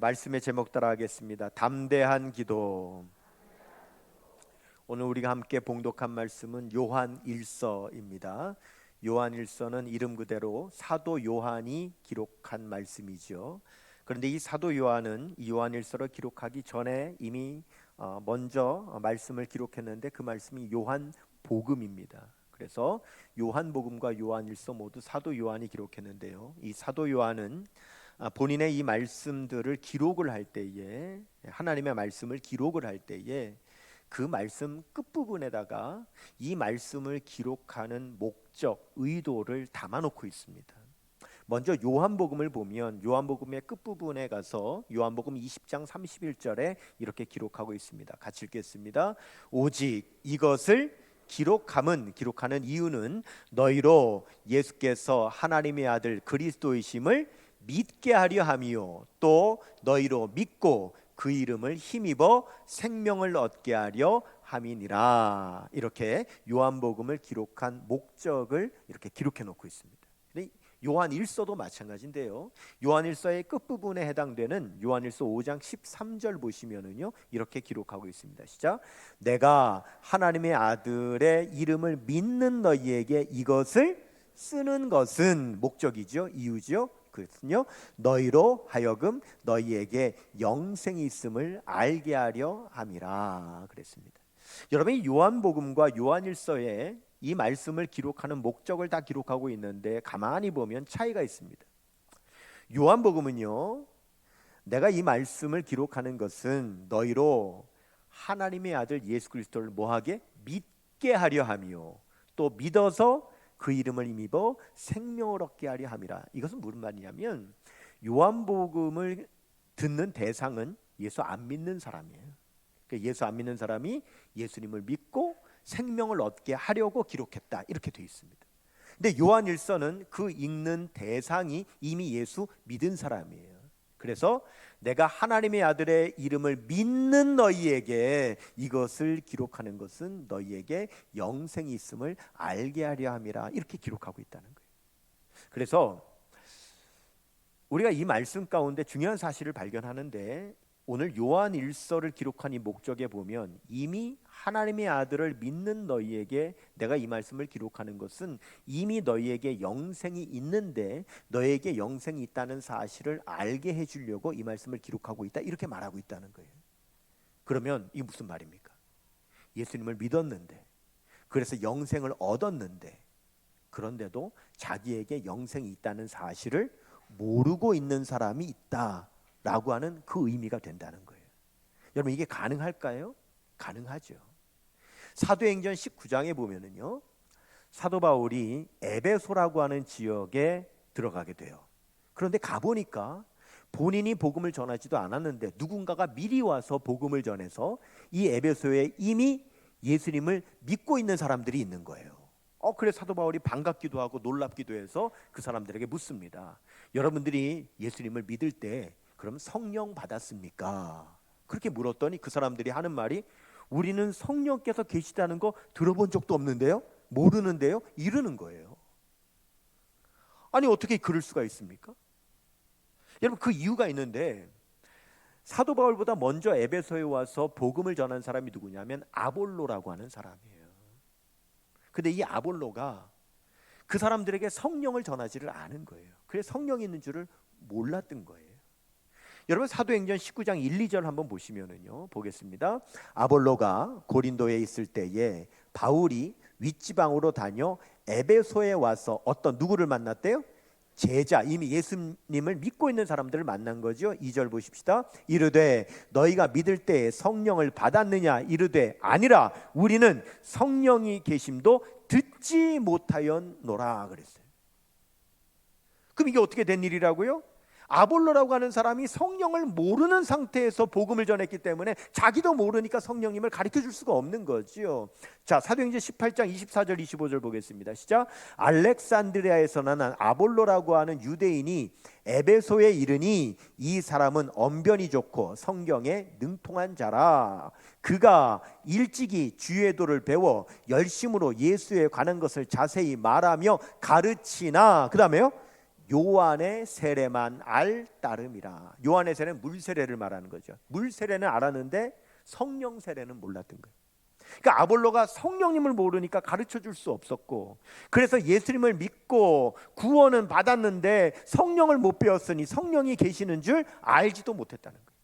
말씀의 제목 따라 하겠습니다. 담대한 기도. 오늘 우리가 함께 봉독한 말씀은 요한 1서입니다. 요한 1서는 이름 그대로 사도 요한이 기록한 말씀이죠. 그런데 이 사도 요한은 이 요한 1서를 기록하기 전에 이미 먼저 말씀을 기록했는데 그 말씀이 요한 복음입니다. 그래서 요한 복음과 요한 1서 모두 사도 요한이 기록했는데요. 이 사도 요한은 본인의 이 말씀들을 기록을 할 때에, 하나님의 말씀을 기록을 할 때에 그 말씀 끝부분에다가 이 말씀을 기록하는 목적, 의도를 담아놓고 있습니다. 먼저 요한복음을 보면 요한복음의 끝부분에 가서 요한복음 20장 31절에 이렇게 기록하고 있습니다. 같이 읽겠습니다. 오직 이것을 기록하는 이유는 너희로 예수께서 하나님의 아들 그리스도이심을 믿게 하려 함이요 또 너희로 믿고 그 이름을 힘입어 생명을 얻게 하려 함이니라. 이렇게 요한복음을 기록한 목적을 이렇게 기록해 놓고 있습니다. 요한 1서도 마찬가지인데요. 요한 1서의 끝부분에 해당되는 요한 1서 5장 13절 보시면은요 이렇게 기록하고 있습니다. 시작. 내가 하나님의 아들의 이름을 믿는 너희에게 이것을 쓰는 것은 목적이죠. 이유죠. 그것은요 너희로 하여금 너희에게 영생이 있음을 알게 하려 함이라 그랬습니다. 여러분이 요한복음과 요한일서에 이 말씀을 기록하는 목적을 다 기록하고 있는데 가만히 보면 차이가 있습니다. 요한복음은요 내가 이 말씀을 기록하는 것은 너희로 하나님의 아들 예수 그리스도를 뭐하게? 믿게 하려 함이요 또 믿어서 그 이름을 힘입어 생명을 얻게 하려 함이라. 이것은 무슨 말이냐면 요한복음을 듣는 대상은 예수 안 믿는 사람이에요. 그러니까 예수 안 믿는 사람이 예수님을 믿고 생명을 얻게 하려고 기록했다 이렇게 되어 있습니다. 근데 요한 1서는 그 읽는 대상이 이미 예수 믿은 사람이에요. 그래서 내가 하나님의 아들의 이름을 믿는 너희에게 이것을 기록하는 것은 너희에게 영생이 있음을 알게 하려 함이라 이렇게 기록하고 있다는 거예요. 그래서 우리가 이 말씀 가운데 중요한 사실을 발견하는데 오늘 요한 1서를 기록한 이 목적에 보면 이미 하나님의 아들을 믿는 너희에게 내가 이 말씀을 기록하는 것은 이미 너희에게 영생이 있는데 너희에게 영생이 있다는 사실을 알게 해주려고 이 말씀을 기록하고 있다 이렇게 말하고 있다는 거예요. 그러면 이게 무슨 말입니까? 예수님을 믿었는데 그래서 영생을 얻었는데 그런데도 자기에게 영생이 있다는 사실을 모르고 있는 사람이 있다 라고 하는 그 의미가 된다는 거예요. 여러분 이게 가능할까요? 가능하죠. 사도행전 19장에 보면은요 사도 바울이 에베소라고 하는 지역에 들어가게 돼요. 그런데 가보니까 본인이 복음을 전하지도 않았는데 누군가가 미리 와서 복음을 전해서 이 에베소에 이미 예수님을 믿고 있는 사람들이 있는 거예요. 그래서 사도 바울이 반갑기도 하고 놀랍기도 해서 그 사람들에게 묻습니다. 여러분들이 예수님을 믿을 때 그럼 성령 받았습니까? 그렇게 물었더니 그 사람들이 하는 말이 우리는 성령께서 계시다는 거 들어본 적도 없는데요? 모르는데요? 이러는 거예요. 아니 어떻게 그럴 수가 있습니까? 여러분 그 이유가 있는데 사도 바울보다 먼저 에베소에 와서 복음을 전한 사람이 누구냐면 아볼로라고 하는 사람이에요. 근데 이 아볼로가 그 사람들에게 성령을 전하지를 않은 거예요. 그래서 성령이 있는 줄을 몰랐던 거예요. 여러분 사도행전 19장 1, 2절 한번 보시면은요 보겠습니다. 아볼로가 고린도에 있을 때에 바울이 윗지방으로 다녀 에베소에 와서 어떤 누구를 만났대요? 제자, 이미 예수님을 믿고 있는 사람들을 만난 거죠. 2절 보십시다. 이르되 너희가 믿을 때에 성령을 받았느냐? 이르되 아니라 우리는 성령이 계심도 듣지 못하였노라 그랬어요. 그럼 이게 어떻게 된 일이라고요? 아볼로라고 하는 사람이 성령을 모르는 상태에서 복음을 전했기 때문에 자기도 모르니까 성령님을 가르쳐 줄 수가 없는 거죠. 자, 사도행전 18장 24절 25절 보겠습니다. 시작. 알렉산드리아에서 난 아볼로라고 하는 유대인이 에베소에 이르니 이 사람은 언변이 좋고 성경에 능통한 자라. 그가 일찍이 주의 도를 배워 열심으로 예수에 관한 것을 자세히 말하며 가르치나 그 다음에요 요한의 세례만 알 따름이라. 요한의 세례는 물 세례를 말하는 거죠. 물 세례는 알았는데 성령 세례는 몰랐던 거예요. 그러니까 아볼로가 성령님을 모르니까 가르쳐 줄 수 없었고, 그래서 예수님을 믿고 구원은 받았는데 성령을 못 배웠으니 성령이 계시는 줄 알지도 못했다는 거예요.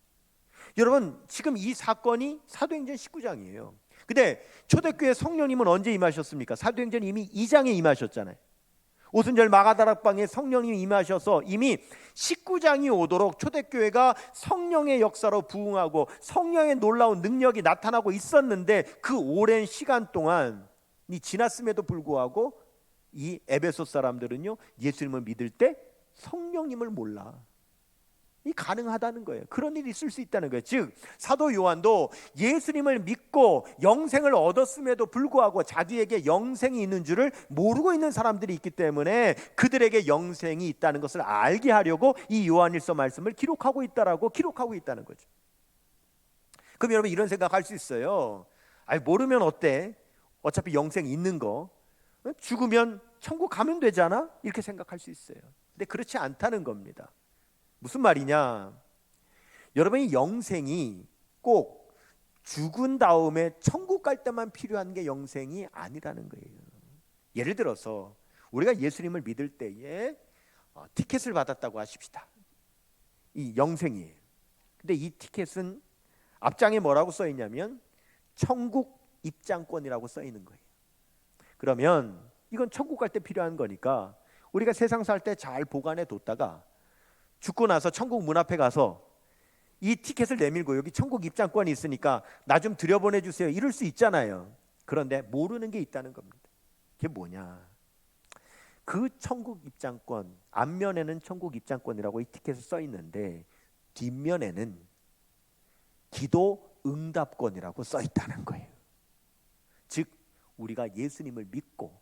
여러분, 지금 이 사건이 사도행전 19장이에요. 근데 초대교회 성령님은 언제 임하셨습니까? 사도행전 이미 2장에 임하셨잖아요. 오순절 마가다락방에 성령님이 임하셔서 이미 19장이 오도록 초대교회가 성령의 역사로 부흥하고 성령의 놀라운 능력이 나타나고 있었는데, 그 오랜 시간 동안 지났음에도 불구하고 이 에베소 사람들은요, 예수님을 믿을 때 성령님을 몰라. 이 가능하다는 거예요. 그런 일이 있을 수 있다는 거예요. 즉 사도 요한도 예수님을 믿고 영생을 얻었음에도 불구하고 자기에게 영생이 있는 줄을 모르고 있는 사람들이 있기 때문에 그들에게 영생이 있다는 것을 알게 하려고 이 요한일서 말씀을 기록하고 있다는 거죠. 그럼 여러분, 이런 생각할 수 있어요. 아니, 모르면 어때? 어차피 영생 있는 거, 죽으면 천국 가면 되잖아? 이렇게 생각할 수 있어요. 근데 그렇지 않다는 겁니다. 무슨 말이냐? 여러분이 영생이 꼭 죽은 다음에 천국 갈 때만 필요한 게 영생이 아니라는 거예요. 예를 들어서 우리가 예수님을 믿을 때에 티켓을 받았다고 하십시다. 이 영생이에요. 근데 이 티켓은 앞장에 뭐라고 써 있냐면 천국 입장권이라고 써 있는 거예요. 그러면 이건 천국 갈 때 필요한 거니까 우리가 세상 살 때 잘 보관해 뒀다가 죽고 나서 천국 문 앞에 가서 이 티켓을 내밀고 여기 천국 입장권이 있으니까 나 좀 들여보내주세요, 이럴 수 있잖아요. 그런데 모르는 게 있다는 겁니다. 그게 뭐냐? 그 천국 입장권, 앞면에는 천국 입장권이라고 이 티켓에 써 있는데 뒷면에는 기도 응답권이라고 써 있다는 거예요. 즉 우리가 예수님을 믿고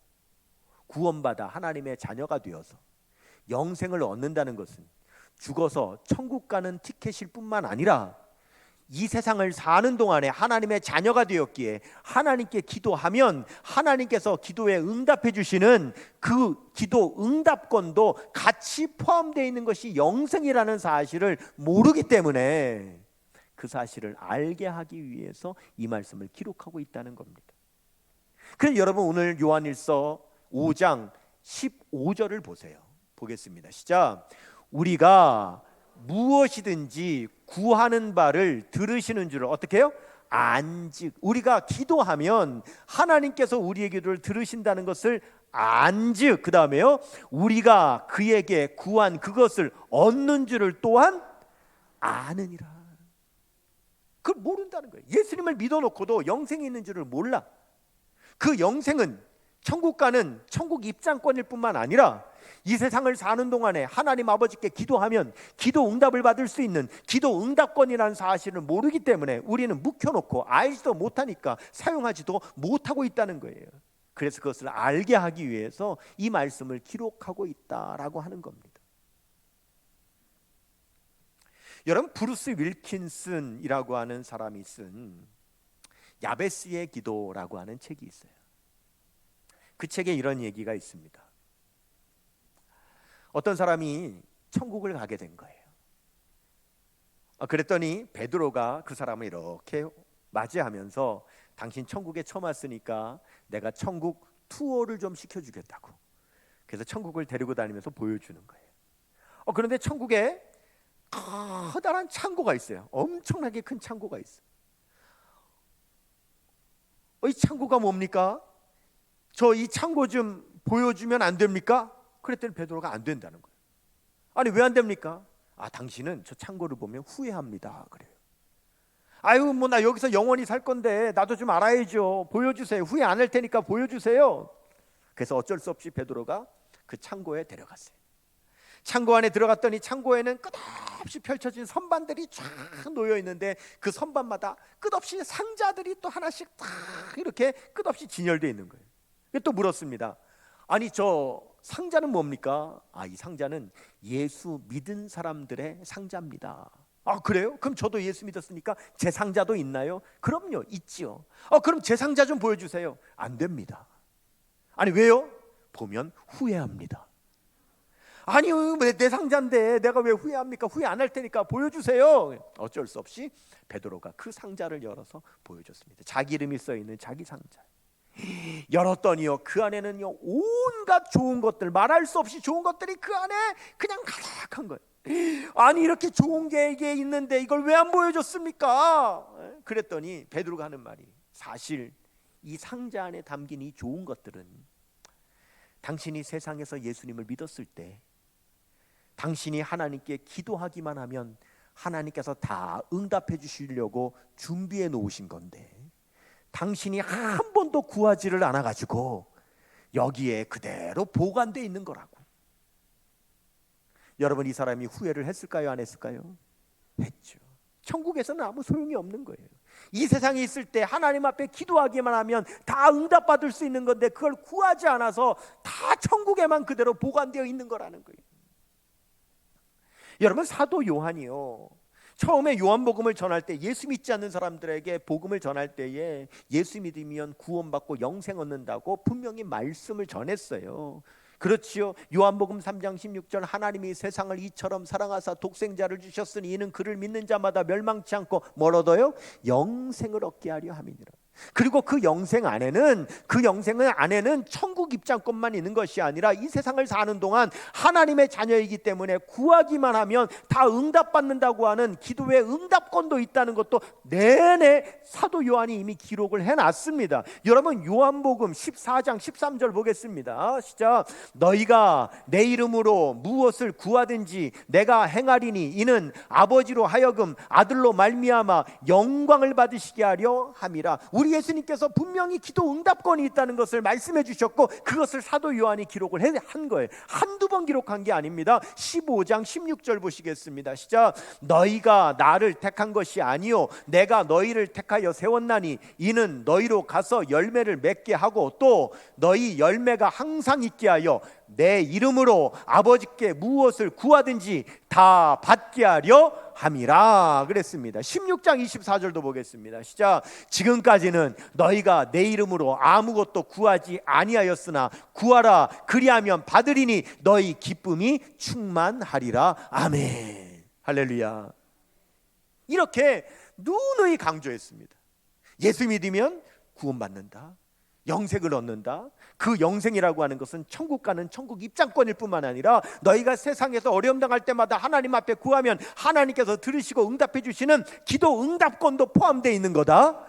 구원받아 하나님의 자녀가 되어서 영생을 얻는다는 것은 죽어서 천국 가는 티켓일 뿐만 아니라 이 세상을 사는 동안에 하나님의 자녀가 되었기에 하나님께 기도하면 하나님께서 기도에 응답해 주시는 그 기도 응답권도 같이 포함되어 있는 것이 영생이라는 사실을 모르기 때문에 그 사실을 알게 하기 위해서 이 말씀을 기록하고 있다는 겁니다. 그래서 여러분, 오늘 요한일서 5장 15절을 보세요. 보겠습니다. 시작. 우리가 무엇이든지 구하는 바를 들으시는 줄을 어떻게 해요? 안즉. 우리가 기도하면 하나님께서 우리의 기도를 들으신다는 것을 안즉, 그 다음에요, 우리가 그에게 구한 그것을 얻는 줄을 또한 아느니라. 그걸 모른다는 거예요. 예수님을 믿어놓고도 영생이 있는 줄을 몰라. 그 영생은 천국 가는 천국 입장권일 뿐만 아니라 이 세상을 사는 동안에 하나님 아버지께 기도하면 기도 응답을 받을 수 있는 기도 응답권이라는 사실을 모르기 때문에 우리는 묵혀놓고 알지도 못하니까 사용하지도 못하고 있다는 거예요. 그래서 그것을 알게 하기 위해서 이 말씀을 기록하고 있다라고 하는 겁니다. 여러분, 브루스 윌킨슨이라고 하는 사람이 쓴 야베스의 기도라고 하는 책이 있어요. 그 책에 이런 얘기가 있습니다. 어떤 사람이 천국을 가게 된 거예요. 그랬더니 베드로가 그 사람을 이렇게 맞이하면서 당신 천국에 처음 왔으니까 내가 천국 투어를 좀 시켜주겠다고. 그래서 천국을 데리고 다니면서 보여주는 거예요. 그런데 천국에 커다란 창고가 있어요. 엄청나게 큰 창고가 있어요. 이 창고가 뭡니까? 저 이 창고 좀 보여주면 안 됩니까? 그랬더니 베드로가 안 된다는 거예요. 아니, 왜 안 됩니까? 당신은 저 창고를 보면 후회합니다. 그래요. 아유, 뭐 나 여기서 영원히 살 건데 나도 좀 알아야죠. 보여주세요. 후회 안 할 테니까 보여주세요. 그래서 어쩔 수 없이 베드로가 그 창고에 데려갔어요. 창고 안에 들어갔더니 창고에는 끝없이 펼쳐진 선반들이 쫙 놓여 있는데 그 선반마다 끝없이 상자들이 또 하나씩 딱 이렇게 끝없이 진열되어 있는 거예요. 또 물었습니다. 아니, 저 상자는 뭡니까? 이 상자는 예수 믿은 사람들의 상자입니다. 그래요? 그럼 저도 예수 믿었으니까 제 상자도 있나요? 그럼요, 있지요. 그럼 제 상자 좀 보여주세요. 안 됩니다. 아니, 왜요? 보면 후회합니다. 아니 내 상자인데 내가 왜 후회합니까? 후회 안 할 테니까 보여주세요. 어쩔 수 없이 베드로가 그 상자를 열어서 보여줬습니다. 자기 이름이 써있는 자기 상자. 열었더니요, 그 안에는요 온갖 좋은 것들, 말할 수 없이 좋은 것들이 그 안에 그냥 가득한 거예요. 아니 이렇게 좋은 게 이게 있는데 이걸 왜 안 보여줬습니까? 그랬더니 베드로가 하는 말이, 사실 이 상자 안에 담긴 이 좋은 것들은 당신이 세상에서 예수님을 믿었을 때 당신이 하나님께 기도하기만 하면 하나님께서 다 응답해 주시려고 준비해 놓으신 건데 당신이 한 번도 구하지를 않아 가지고 여기에 그대로 보관되어 있는 거라고. 여러분, 이 사람이 후회를 했을까요? 안 했을까요? 했죠. 천국에서는 아무 소용이 없는 거예요. 이 세상에 있을 때 하나님 앞에 기도하기만 하면 다 응답받을 수 있는 건데 그걸 구하지 않아서 다 천국에만 그대로 보관되어 있는 거라는 거예요. 여러분, 사도 요한이요, 처음에 요한복음을 전할 때 예수 믿지 않는 사람들에게 복음을 전할 때에 예수 믿으면 구원받고 영생 얻는다고 분명히 말씀을 전했어요. 그렇지요. 요한복음 3장 16절, 하나님이 세상을 이처럼 사랑하사 독생자를 주셨으니 이는 그를 믿는 자마다 멸망치 않고 뭘 얻어요? 영생을 얻게 하려 함이니라. 그리고 그 영생 안에는 천국 입장권만 있는 것이 아니라 이 세상을 사는 동안 하나님의 자녀이기 때문에 구하기만 하면 다 응답받는다고 하는 기도의 응답권도 있다는 것도 내내 사도 요한이 이미 기록을 해놨습니다. 여러분, 요한복음 14장 13절 보겠습니다. 시작. 너희가 내 이름으로 무엇을 구하든지 내가 행하리니 이는 아버지로 하여금 아들로 말미암아 영광을 받으시게 하려 함이라. 우리 예수님께서 분명히 기도 응답권이 있다는 것을 말씀해 주셨고 그것을 사도 요한이 기록을 한 거예요. 한두 번 기록한 게 아닙니다. 15장 16절 보시겠습니다. 시작. 너희가 나를 택한 것이 아니요 내가 너희를 택하여 세웠나니 이는 너희로 가서 열매를 맺게 하고 또 너희 열매가 항상 있게 하여 내 이름으로 아버지께 무엇을 구하든지 다 받게 하려 함이라 그랬습니다. 16장 24절도 보겠습니다. 시작. 지금까지는 너희가 내 이름으로 아무것도 구하지 아니하였으나 구하라 그리하면 받으리니 너희 기쁨이 충만하리라. 아멘. 할렐루야. 이렇게 누누이 강조했습니다. 예수 믿으면 구원받는다, 영생을 얻는다. 그 영생이라고 하는 것은 천국 가는 천국 입장권일 뿐만 아니라 너희가 세상에서 어려움 당할 때마다 하나님 앞에 구하면 하나님께서 들으시고 응답해 주시는 기도 응답권도 포함되어 있는 거다.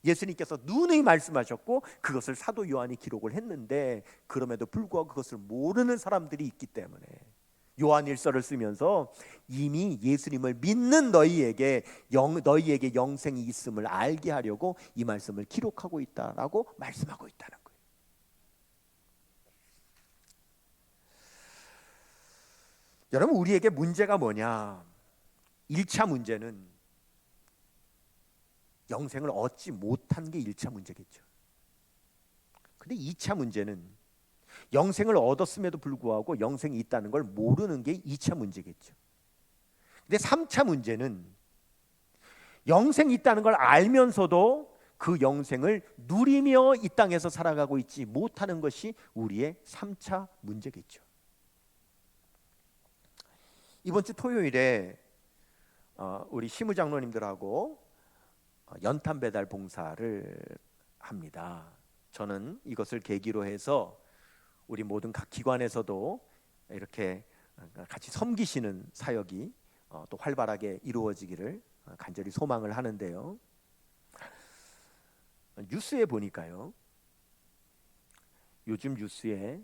예수님께서 누누이 말씀하셨고 그것을 사도 요한이 기록을 했는데 그럼에도 불구하고 그것을 모르는 사람들이 있기 때문에 요한일서를 쓰면서 이미 예수님을 믿는 너희에게 영생이 있음을 알게 하려고 이 말씀을 기록하고 있다라고 말씀하고 있다는 거예요. 여러분, 우리에게 문제가 뭐냐? 1차 문제는 영생을 얻지 못한 게 1차 문제겠죠. 근데 2차 문제는 영생을 얻었음에도 불구하고 영생이 있다는 걸 모르는 게 2차 문제겠죠. 근데 3차 문제는 영생이 있다는 걸 알면서도 그 영생을 누리며 이 땅에서 살아가고 있지 못하는 것이 우리의 3차 문제겠죠. 이번 주 토요일에 우리 시무장로님들하고 연탄 배달 봉사를 합니다. 저는 이것을 계기로 해서 우리 모든 각 기관에서도 이렇게 같이 섬기시는 사역이 또 활발하게 이루어지기를 간절히 소망을 하는데요. 뉴스에 보니까요, 요즘 뉴스에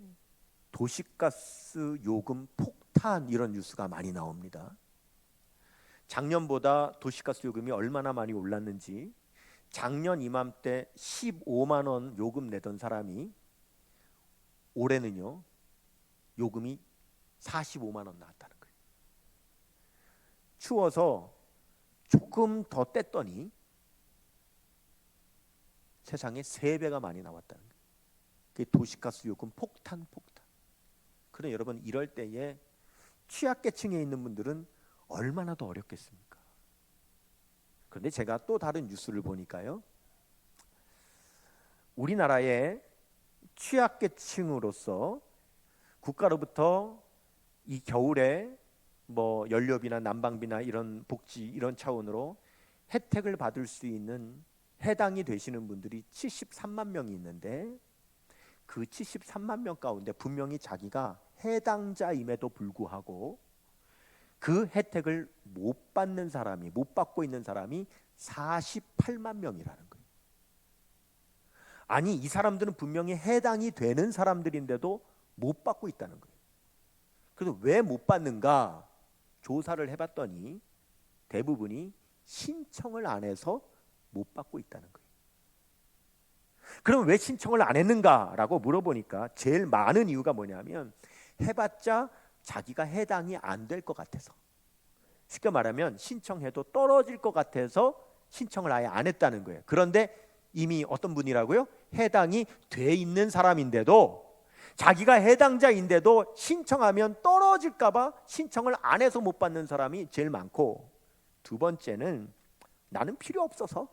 도시가스 요금 폭탄 이런 뉴스가 많이 나옵니다. 작년보다 도시가스 요금이 얼마나 많이 올랐는지, 작년 이맘때 15만 원 요금 내던 사람이 올해는요 요금이 45만 원 나왔다는 거예요. 추워서 조금 더 뗐더니 세상에 3배가 많이 나왔다는 거예요. 그게 도시가스 요금 폭탄. 그래 여러분, 이럴 때에 취약계층에 있는 분들은 얼마나 더 어렵겠습니까? 그런데 제가 또 다른 뉴스를 보니까요, 우리나라의 취약계층으로서 국가로부터 이 겨울에 뭐 연료비나 난방비나 이런 복지 이런 차원으로 혜택을 받을 수 있는 해당이 되시는 분들이 73만 명이 있는데 그 73만 명 가운데 분명히 자기가 해당자임에도 불구하고 그 혜택을 못 받는 사람이, 못 받고 있는 사람이 48만 명이라는 거예요. 아니, 이 사람들은 분명히 해당이 되는 사람들인데도 못 받고 있다는 거예요. 그래서 왜 못 받는가 조사를 해봤더니 대부분이 신청을 안 해서 못 받고 있다는 거예요. 그럼 왜 신청을 안 했는가라고 물어보니까 제일 많은 이유가 뭐냐면 해봤자 자기가 해당이 안 될 것 같아서, 쉽게 말하면 신청해도 떨어질 것 같아서 신청을 아예 안 했다는 거예요. 그런데 이미 어떤 분이라고요? 해당이 돼 있는 사람인데도, 자기가 해당자인데도 신청하면 떨어질까 봐 신청을 안 해서 못 받는 사람이 제일 많고, 두 번째는 나는 필요 없어서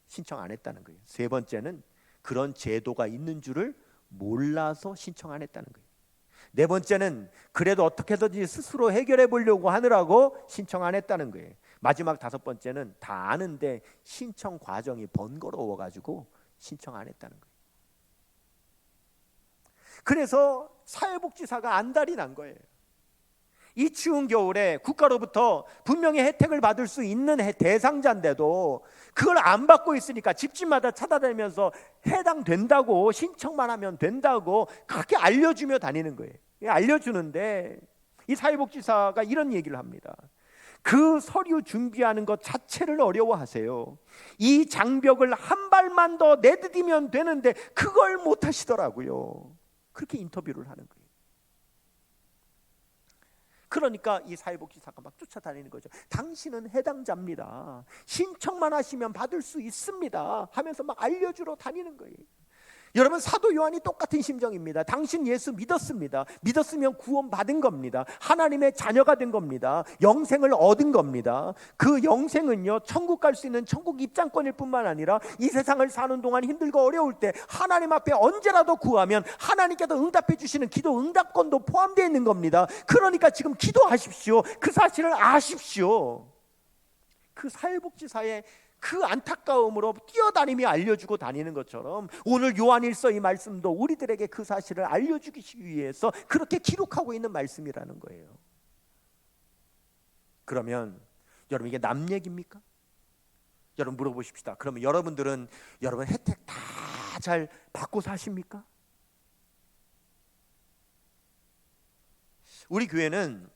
신청 안 했다는 거예요. 세 번째는 그런 제도가 있는 줄을 몰라서 신청 안 했다는 거예요. 네 번째는 그래도 어떻게든지 스스로 해결해 보려고 하느라고 신청 안 했다는 거예요. 마지막 다섯 번째는 다 아는데 신청 과정이 번거로워 가지고 신청 안 했다는 거예요. 그래서 사회복지사가 안달이 난 거예요. 이 추운 겨울에 국가로부터 분명히 혜택을 받을 수 있는 대상자인데도 그걸 안 받고 있으니까 집집마다 찾아다니면서 해당된다고, 신청만 하면 된다고 그렇게 알려주며 다니는 거예요. 알려주는데 이 사회복지사가 이런 얘기를 합니다. 그 서류 준비하는 것 자체를 어려워하세요. 이 장벽을 한 발만 더 내디디면 되는데 그걸 못 하시더라고요. 그렇게 인터뷰를 하는 거예요. 그러니까 이 사회복지사가 막 쫓아다니는 거죠. 당신은 해당자입니다. 신청만 하시면 받을 수 있습니다 하면서 막 알려주러 다니는 거예요. 여러분, 사도 요한이 똑같은 심정입니다. 당신 예수 믿었습니다. 믿었으면 구원 받은 겁니다. 하나님의 자녀가 된 겁니다. 영생을 얻은 겁니다. 그 영생은요, 천국 갈 수 있는 천국 입장권일 뿐만 아니라 이 세상을 사는 동안 힘들고 어려울 때 하나님 앞에 언제라도 구하면 하나님께서 응답해 주시는 기도 응답권도 포함되어 있는 겁니다. 그러니까 지금 기도하십시오. 그 사실을 아십시오. 그 사회복지사의 그 안타까움으로 뛰어다니며 알려주고 다니는 것처럼 오늘 요한일서 이 말씀도 우리들에게 그 사실을 알려주기 위해서 그렇게 기록하고 있는 말씀이라는 거예요. 그러면 여러분, 이게 남 얘기입니까? 여러분 물어보십시다. 그러면 여러분들은 여러분 혜택 다 잘 받고 사십니까? 우리 교회는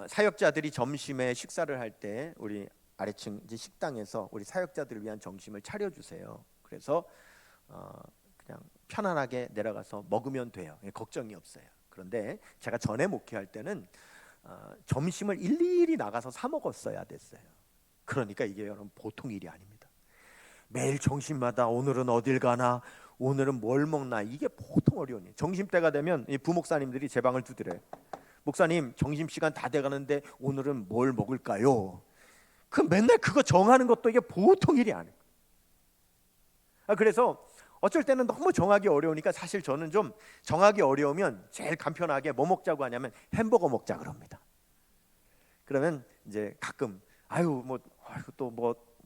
사역자들이 점심에 식사를 할 때 우리 아래층 이제 식당에서 우리 사역자들을 위한 점심을 차려주세요. 그래서 그냥 편안하게 내려가서 먹으면 돼요. 걱정이 없어요. 그런데 제가 전에 목회할 때는 점심을 일일이 나가서 사 먹었어야 됐어요. 그러니까 이게 여러분 보통 일이 아닙니다. 매일 점심마다 오늘은 어딜 가나, 오늘은 뭘 먹나, 이게 보통 어려운 일이에요. 점심때가 되면 이 부목사님들이 제 방을 두드려요. 목사님, 점심시간 다 돼가는데 오늘은 뭘 먹을까요? 그 맨날 그거 정하는 것도 이게 보통 일이 아니에요. 그래서 어쩔 때는 너무 정하기 어려우니까 사실 저는 좀 정하기 어려우면 제일 간편하게 뭐 먹자고 하냐면 햄버거 먹자 그럽니다. 그러면 이제 가끔 또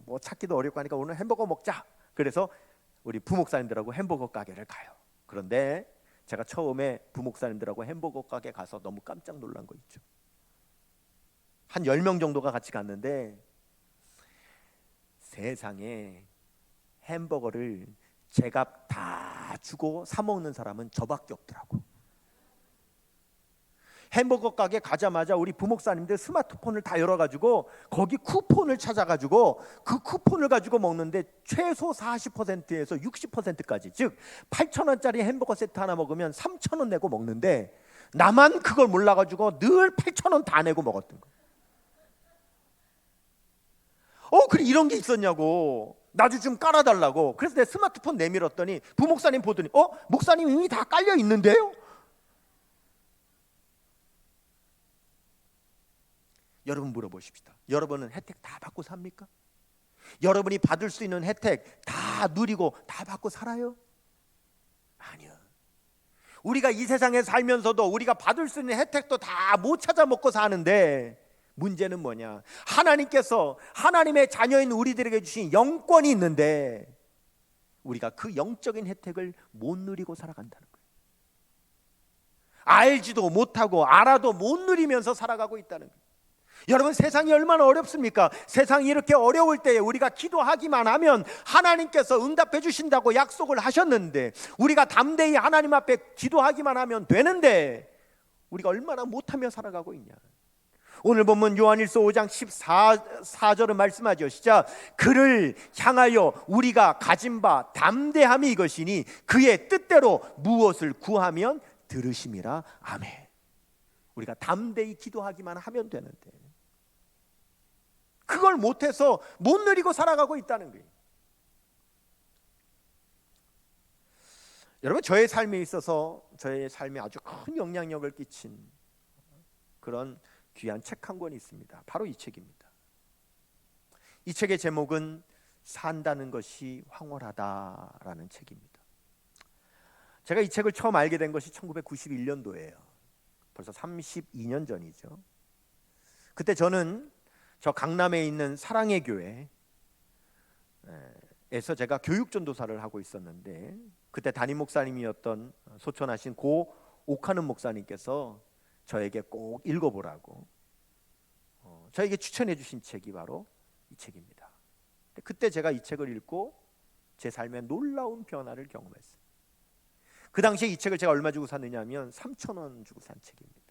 뭐 찾기도 어렵고 하니까 오늘 햄버거 먹자. 그래서 우리 부목사님들하고 햄버거 가게를 가요. 그런데 제가 처음에 부목사님들하고 햄버거 가게 가서 너무 깜짝 놀란 거 있죠. 한 10명 정도가 같이 갔는데 세상에 햄버거를 제값 다 주고 사 먹는 사람은 저밖에 없더라고. 햄버거 가게 가자마자 우리 부목사님들 스마트폰을 다 열어가지고 거기 쿠폰을 찾아가지고 그 쿠폰을 가지고 먹는데 최소 40%에서 60%까지, 즉 8,000원짜리 햄버거 세트 하나 먹으면 3,000원 내고 먹는데 나만 그걸 몰라가지고 늘 8,000원 다 내고 먹었던 거예요. 그래 이런 게 있었냐고, 나도 좀 깔아달라고. 그래서 내 스마트폰 내밀었더니 부목사님 보더니 목사님 이미 다 깔려 있는데요? 여러분 물어보십시다. 여러분은 혜택 다 받고 삽니까? 여러분이 받을 수 있는 혜택 다 누리고 다 받고 살아요? 아니요. 우리가 이 세상에 살면서도 우리가 받을 수 있는 혜택도 다 못 찾아 먹고 사는데, 문제는 뭐냐? 하나님께서 하나님의 자녀인 우리들에게 주신 영권이 있는데 우리가 그 영적인 혜택을 못 누리고 살아간다는 거예요. 알지도 못하고 알아도 못 누리면서 살아가고 있다는 거예요. 여러분, 세상이 얼마나 어렵습니까? 세상이 이렇게 어려울 때에 우리가 기도하기만 하면 하나님께서 응답해 주신다고 약속을 하셨는데, 우리가 담대히 하나님 앞에 기도하기만 하면 되는데 우리가 얼마나 못하며 살아가고 있냐. 오늘 본문 요한일서 5장 14절은 말씀하죠. 시작. 그를 향하여 우리가 가진 바 담대함이 이것이니 그의 뜻대로 무엇을 구하면 들으심이라. 아멘. 우리가 담대히 기도하기만 하면 되는데 그걸 못해서 못 누리고 살아가고 있다는 거예요. 여러분, 저의 삶에 있어서 저의 삶에 아주 큰 영향력을 끼친 그런 귀한 책 한 권이 있습니다. 바로 이 책입니다. 이 책의 제목은 산다는 것이 황홀하다라는 책입니다. 제가 이 책을 처음 알게 된 것이 1991년도예요. 벌써 32년 전이죠. 그때 저는 저 강남에 있는 사랑의 교회에서 제가 교육전도사를 하고 있었는데, 그때 담임 목사님이었던 소천하신 고 옥하는 목사님께서 저에게 꼭 읽어보라고 저에게 추천해 주신 책이 바로 이 책입니다. 그때 제가 이 책을 읽고 제 삶에 놀라운 변화를 경험했어요. 그 당시에 이 책을 제가 얼마 주고 샀느냐 하면 3,000원 주고 산 책입니다.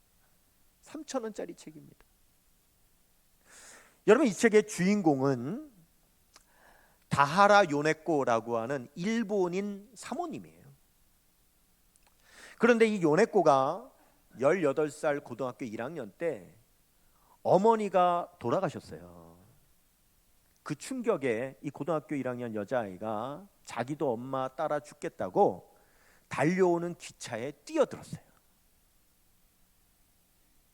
3,000원짜리 책입니다. 여러분, 이 책의 주인공은 다하라 요네코라고 하는 일본인 사모님이에요. 그런데 이 요네코가 18살 고등학교 1학년 때 어머니가 돌아가셨어요. 그 충격에 이 고등학교 1학년 여자아이가 자기도 엄마 따라 죽겠다고 달려오는 기차에 뛰어들었어요.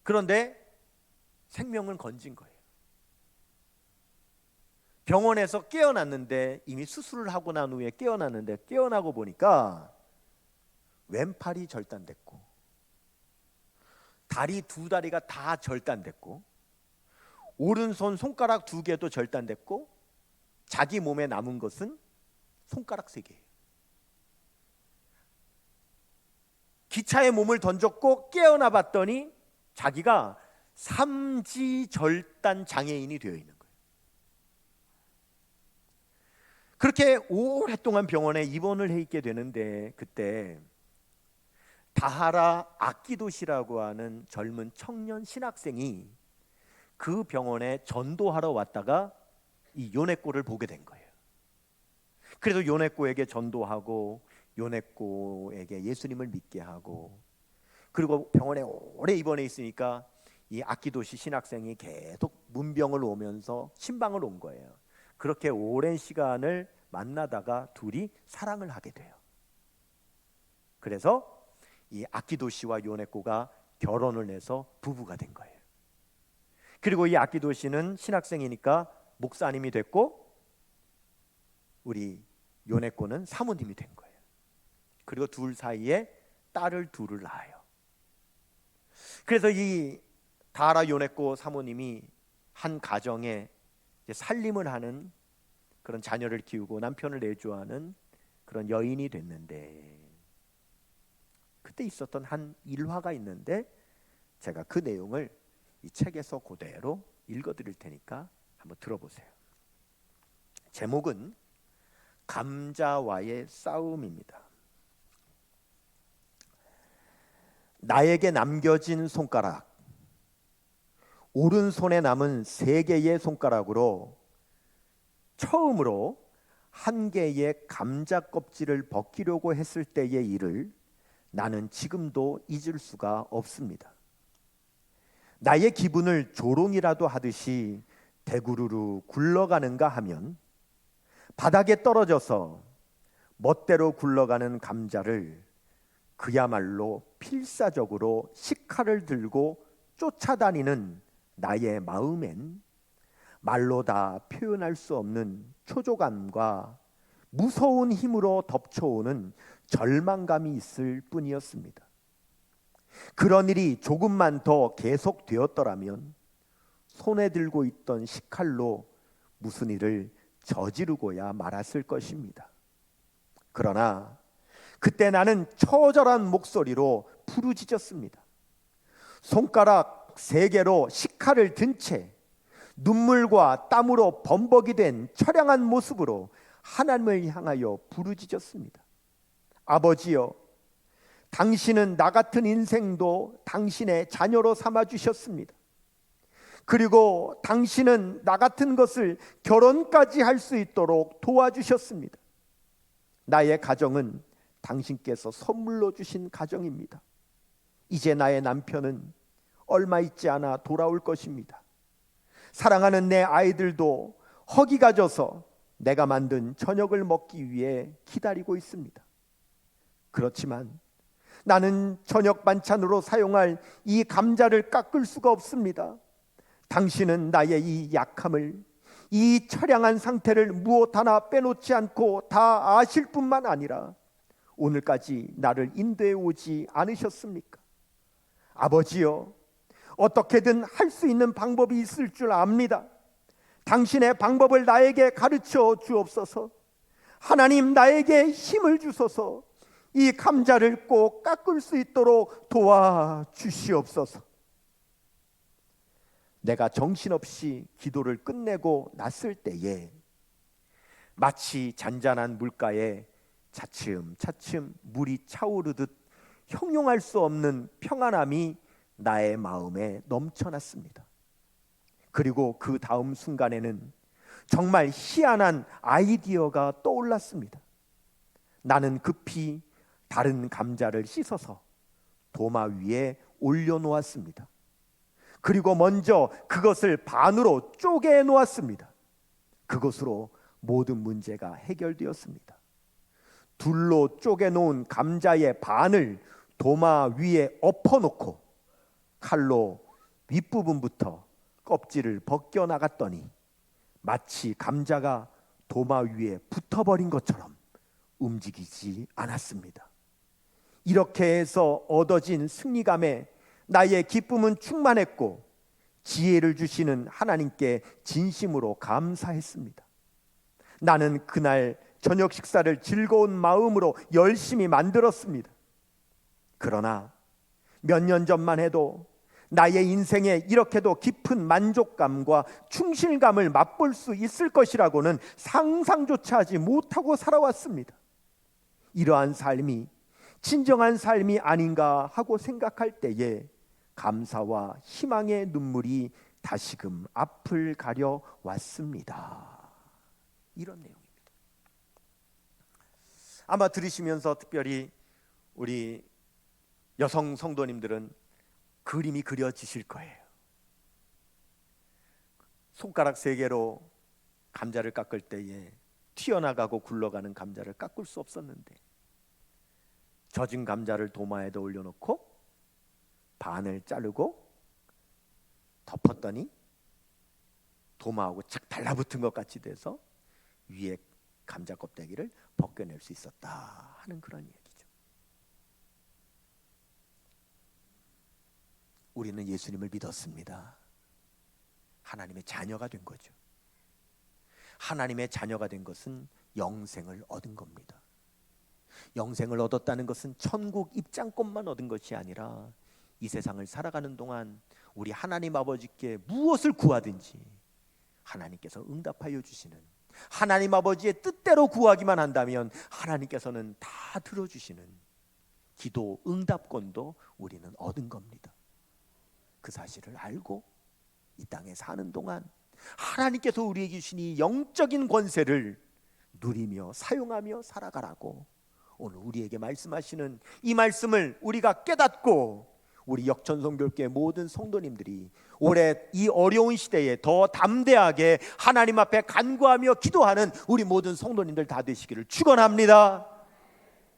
그런데 생명을 건진 거예요. 병원에서 깨어났는데, 이미 수술을 하고 난 후에 깨어났는데, 깨어나고 보니까 왼팔이 절단됐고 다리 두 다리가 다 절단됐고 오른손 손가락 2개도 절단됐고 자기 몸에 남은 것은 손가락 3개예요. 기차에 몸을 던졌고 깨어나 봤더니 자기가 삼지절단 장애인이 되어 있는 거예요. 그렇게 오랫동안 병원에 입원을 해 있게 되는데, 그때 다하라 아키도시라고 하는 젊은 청년 신학생이 그 병원에 전도하러 왔다가 이 요네코를 보게 된 거예요. 그래서 요네코에게 전도하고 요네코에게 예수님을 믿게 하고, 그리고 병원에 오래 입원해 있으니까 이 아키도시 신학생이 계속 문병을 오면서 신방을 온 거예요. 그렇게 오랜 시간을 만나다가 둘이 사랑을 하게 돼요. 그래서 이 아키도시와 요네코가 결혼을 해서 부부가 된 거예요. 그리고 이 아키도시는 신학생이니까 목사님이 됐고, 우리 요네코는 사모님이 된 거예요. 그리고 둘 사이에 딸을 둘을 낳아요. 그래서 이 다하라 요네코 사모님이 한 가정에 살림을 하는, 그런 자녀를 키우고 남편을 내조하는 그런 여인이 됐는데, 그때 있었던 한 일화가 있는데 제가 그 내용을 이 책에서 그대로 읽어드릴 테니까 한번 들어보세요. 제목은 감자와의 싸움입니다. 나에게 남겨진 손가락, 오른손에 남은 3개의 손가락으로 처음으로 한 개의 감자 껍질을 벗기려고 했을 때의 일을 나는 지금도 잊을 수가 없습니다. 나의 기분을 조롱이라도 하듯이 대구르르 굴러가는가 하면 바닥에 떨어져서 멋대로 굴러가는 감자를 그야말로 필사적으로 식칼을 들고 쫓아다니는 나의 마음엔 말로 다 표현할 수 없는 초조감과 무서운 힘으로 덮쳐오는 절망감이 있을 뿐이었습니다. 그런 일이 조금만 더 계속되었더라면 손에 들고 있던 식칼로 무슨 일을 저지르고야 말았을 것입니다. 그러나 그때 나는 처절한 목소리로 부르짖었습니다. 손가락 3개로 식칼을 든 채 눈물과 땀으로 범벅이 된 처량한 모습으로 하나님을 향하여 부르짖었습니다. 아버지여, 당신은 나 같은 인생도 당신의 자녀로 삼아주셨습니다. 그리고 당신은 나 같은 것을 결혼까지 할 수 있도록 도와주셨습니다. 나의 가정은 당신께서 선물로 주신 가정입니다. 이제 나의 남편은 얼마 있지 않아 돌아올 것입니다. 사랑하는 내 아이들도 허기가 져서 내가 만든 저녁을 먹기 위해 기다리고 있습니다. 그렇지만 나는 저녁 반찬으로 사용할 이 감자를 깎을 수가 없습니다. 당신은 나의 이 약함을, 이 처량한 상태를 무엇 하나 빼놓지 않고 다 아실 뿐만 아니라 오늘까지 나를 인도해 오지 않으셨습니까? 아버지여, 어떻게든 할 수 있는 방법이 있을 줄 압니다. 당신의 방법을 나에게 가르쳐 주옵소서. 하나님, 나에게 힘을 주소서. 이 감자를 꼭 깎을 수 있도록 도와주시옵소서. 내가 정신없이 기도를 끝내고 났을 때에 마치 잔잔한 물가에 차츰차츰 물이 차오르듯 형용할 수 없는 평안함이 나의 마음에 넘쳐났습니다. 그리고 그 다음 순간에는 정말 희한한 아이디어가 떠올랐습니다. 나는 급히 다른 감자를 씻어서 도마 위에 올려놓았습니다. 그리고 먼저 그것을 반으로 쪼개 놓았습니다. 그것으로 모든 문제가 해결되었습니다. 둘로 쪼개 놓은 감자의 반을 도마 위에 엎어놓고 칼로 윗부분부터 껍질을 벗겨 나갔더니 마치 감자가 도마 위에 붙어버린 것처럼 움직이지 않았습니다. 이렇게 해서 얻어진 승리감에 나의 기쁨은 충만했고 지혜를 주시는 하나님께 진심으로 감사했습니다. 나는 그날 저녁 식사를 즐거운 마음으로 열심히 만들었습니다. 그러나 몇 년 전만 해도 나의 인생에 이렇게도 깊은 만족감과 충실감을 맛볼 수 있을 것이라고는 상상조차 하지 못하고 살아왔습니다. 이러한 삶이 진정한 삶이 아닌가 하고 생각할 때에 감사와 희망의 눈물이 다시금 앞을 가려 왔습니다. 이런 내용입니다. 아마 들으시면서 특별히 우리 여성 성도님들은 그림이 그려지실 거예요. 손가락 3개로 감자를 깎을 때에 튀어나가고 굴러가는 감자를 깎을 수 없었는데 젖은 감자를 도마에다 올려놓고 반을 자르고 덮었더니 도마하고 착 달라붙은 것 같이 돼서 위에 감자 껍데기를 벗겨낼 수 있었다 하는 그런 얘기죠. 우리는 예수님을 믿었습니다. 하나님의 자녀가 된 거죠. 하나님의 자녀가 된 것은 영생을 얻은 겁니다. 영생을 얻었다는 것은 천국 입장권만 얻은 것이 아니라 이 세상을 살아가는 동안 우리 하나님 아버지께 무엇을 구하든지 하나님께서 응답하여 주시는, 하나님 아버지의 뜻대로 구하기만 한다면 하나님께서는 다 들어주시는 기도 응답권도 우리는 얻은 겁니다. 그 사실을 알고 이 땅에 사는 동안 하나님께서 우리에게 주신 이 영적인 권세를 누리며 사용하며 살아가라고 오늘 우리에게 말씀하시는 이 말씀을 우리가 깨닫고 우리 역천성교회 모든 성도님들이 올해 이 어려운 시대에 더 담대하게 하나님 앞에 간구하며 기도하는 우리 모든 성도님들 다 되시기를 축원합니다.